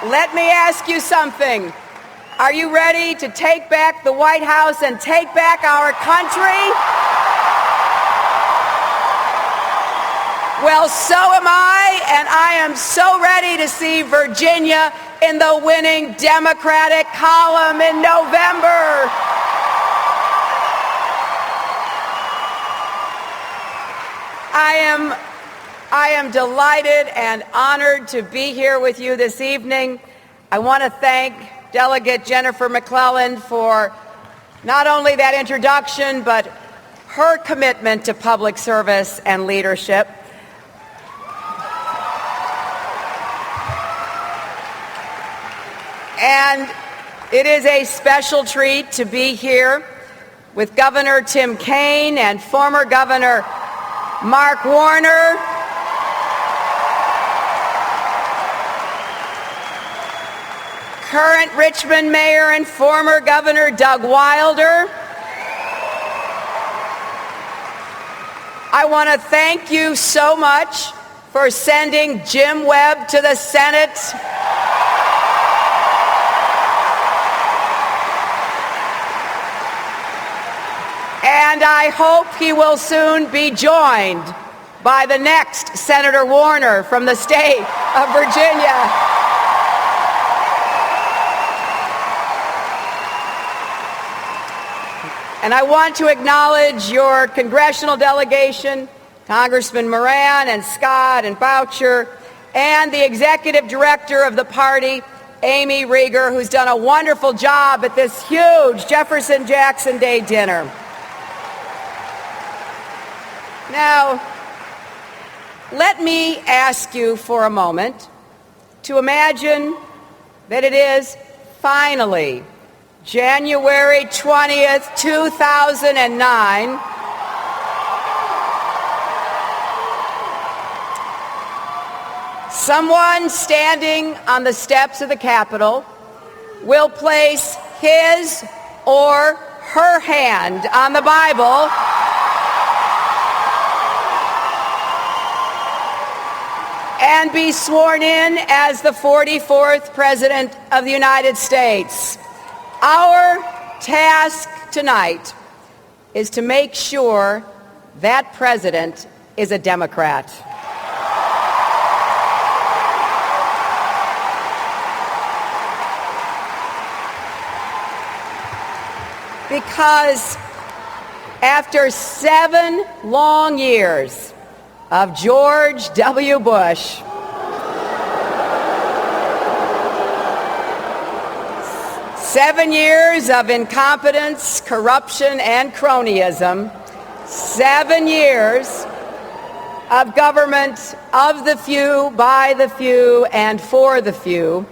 let me ask you something. Are you ready to take back the White House and take back our country? Well, so am I, and I am so ready to see Virginia in the winning Democratic column in November. I am delighted and honored to be here with you this evening. I want to thank Delegate Jennifer McClellan for not only that introduction, but her commitment to public service and leadership. And it is a special treat to be here with Governor Tim Kaine and former Governor Mark Warner, current Richmond Mayor and former Governor Doug Wilder. I want to thank you so much for sending Jim Webb to the Senate. And I hope he will soon be joined by the next Senator Warner from the state of Virginia. And I want to acknowledge your congressional delegation, Congressman Moran and Scott and Boucher, and the executive director of the party, Amy Rieger, who's done a wonderful job at this huge Jefferson-Jackson Day dinner. Now, let me ask you for a moment to imagine that it is finally January 20th, 2009. Someone standing on the steps of the Capitol will place his or her hand on the Bible and be sworn in as the 44th President of the United States. Our task tonight is to make sure that president is a Democrat. Because after 7 long years of George W. Bush, 7 years of incompetence, corruption, and cronyism, 7 years of government of the few, by the few, and for the few,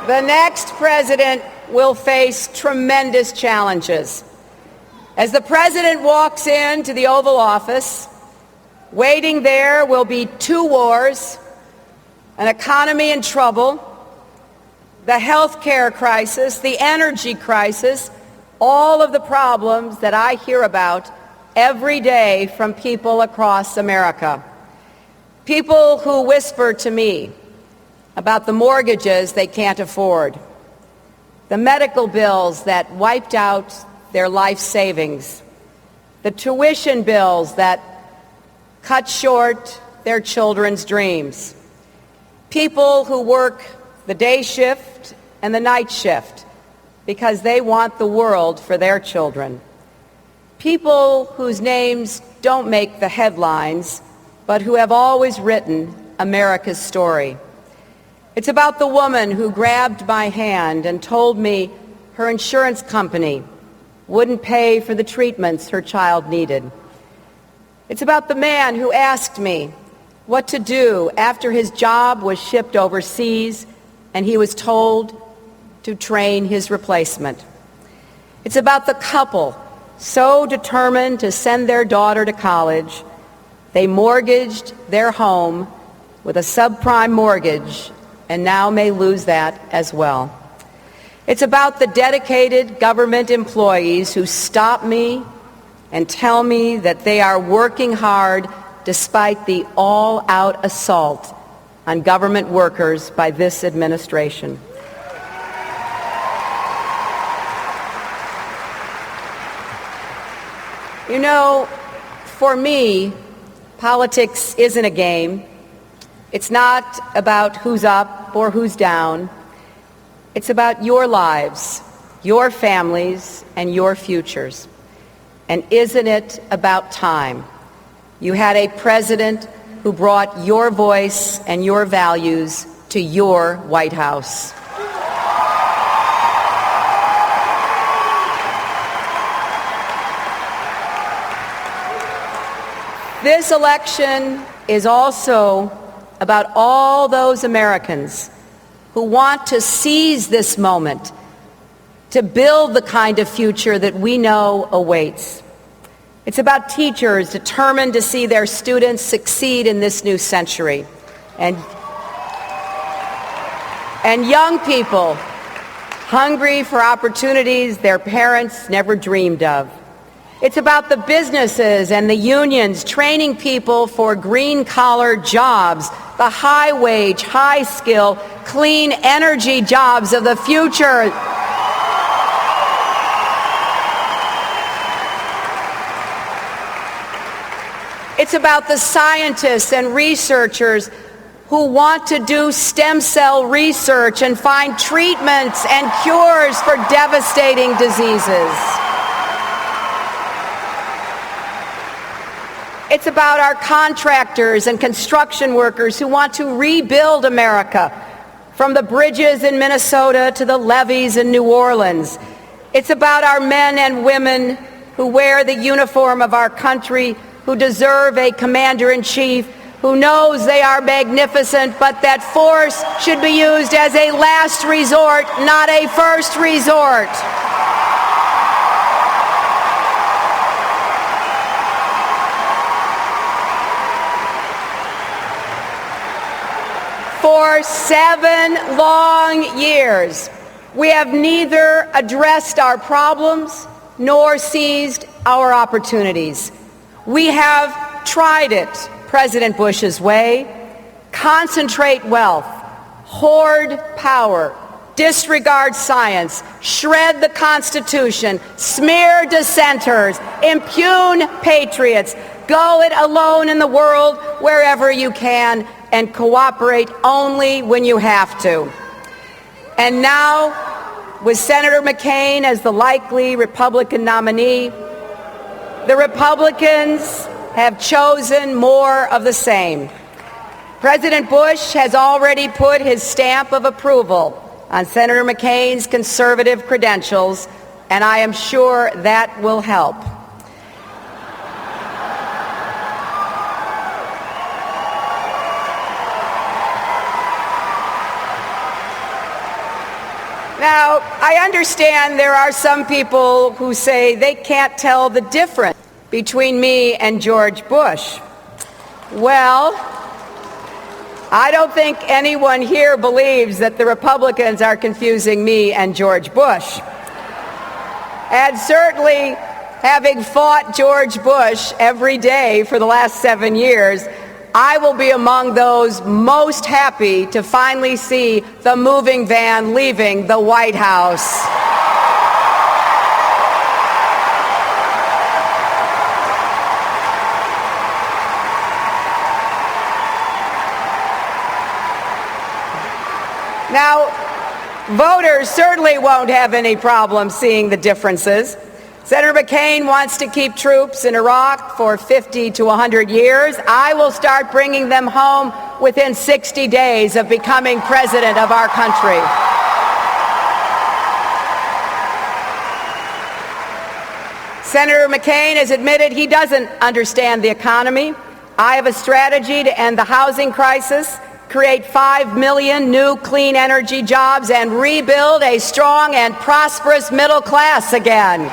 the next president will face tremendous challenges. As the president walks into the Oval Office, waiting there will be 2 wars, an economy in trouble, the health care crisis, the energy crisis, all of the problems that I hear about every day from people across America. People who whisper to me about the mortgages they can't afford, the medical bills that wiped out their life savings, the tuition bills that cut short their children's dreams. People who work the day shift and the night shift because they want the world for their children. People whose names don't make the headlines, but who have always written America's story. It's about the woman who grabbed my hand and told me her insurance company wouldn't pay for the treatments her child needed. It's about the man who asked me what to do after his job was shipped overseas and he was told to train his replacement. It's about the couple so determined to send their daughter to college, they mortgaged their home with a subprime mortgage and now may lose that as well. It's about the dedicated government employees who stop me and tell me that they are working hard despite the all-out assault on government workers by this administration. You know, for me, politics isn't a game. It's not about who's up or who's down. It's about your lives, your families, and your futures. And isn't it about time? You had a president who brought your voice and your values to your White House. This election is also about all those Americans who want to seize this moment to build the kind of future that we know awaits. It's about teachers determined to see their students succeed in this new century, and young people hungry for opportunities their parents never dreamed of. It's about the businesses and the unions training people for green-collar jobs, the high-wage, high-skill, clean energy jobs of the future. It's about the scientists and researchers who want to do stem cell research and find treatments and cures for devastating diseases. It's about our contractors and construction workers who want to rebuild America, from the bridges in Minnesota to the levees in New Orleans. It's about our men and women who wear the uniform of our country, who deserve a commander-in-chief who knows they are magnificent, but that force should be used as a last resort, not a first resort. For 7 long years, we have neither addressed our problems nor seized our opportunities. We have tried it President Bush's way: concentrate wealth, hoard power, disregard science, shred the Constitution, smear dissenters, impugn patriots, go it alone in the world wherever you can, and cooperate only when you have to. And now, with Senator McCain as the likely Republican nominee, the Republicans have chosen more of the same. President Bush has already put his stamp of approval on Senator McCain's conservative credentials, and I am sure that will help. Now, I understand there are some people who say they can't tell the difference between me and George Bush. Well, I don't think anyone here believes that the Republicans are confusing me and George Bush. And certainly, having fought George Bush every day for the last 7 years, I will be among those most happy to finally see the moving van leaving the White House. Now, voters certainly won't have any problem seeing the differences. Senator McCain wants to keep troops in Iraq for 50 to 100 years. I will start bringing them home within 60 days of becoming president of our country. Senator McCain has admitted he doesn't understand the economy. I have a strategy to end the housing crisis, create 5 million new clean energy jobs, and rebuild a strong and prosperous middle class again.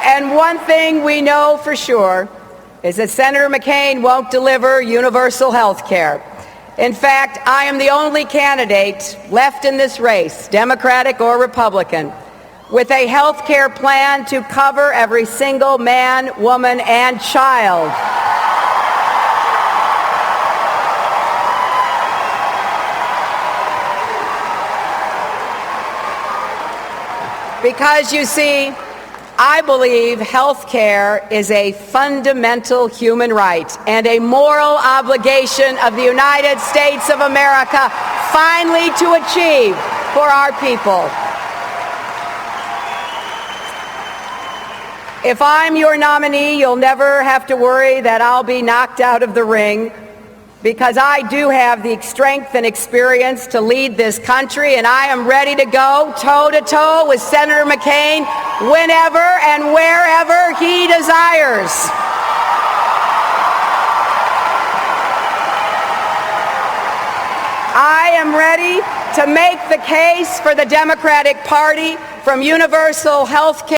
And one thing we know for sure is that Senator McCain won't deliver universal health care. In fact, I am the only candidate left in this race, Democratic or Republican, with a health care plan to cover every single man, woman, and child. Because you see, I believe health care is a fundamental human right and a moral obligation of the United States of America finally to achieve for our people. If I'm your nominee, you'll never have to worry that I'll be knocked out of the ring, because I do have the strength and experience to lead this country, and I am ready to go toe-to-toe with Senator McCain whenever and wherever he desires. I am ready to make the case for the Democratic Party, from universal health care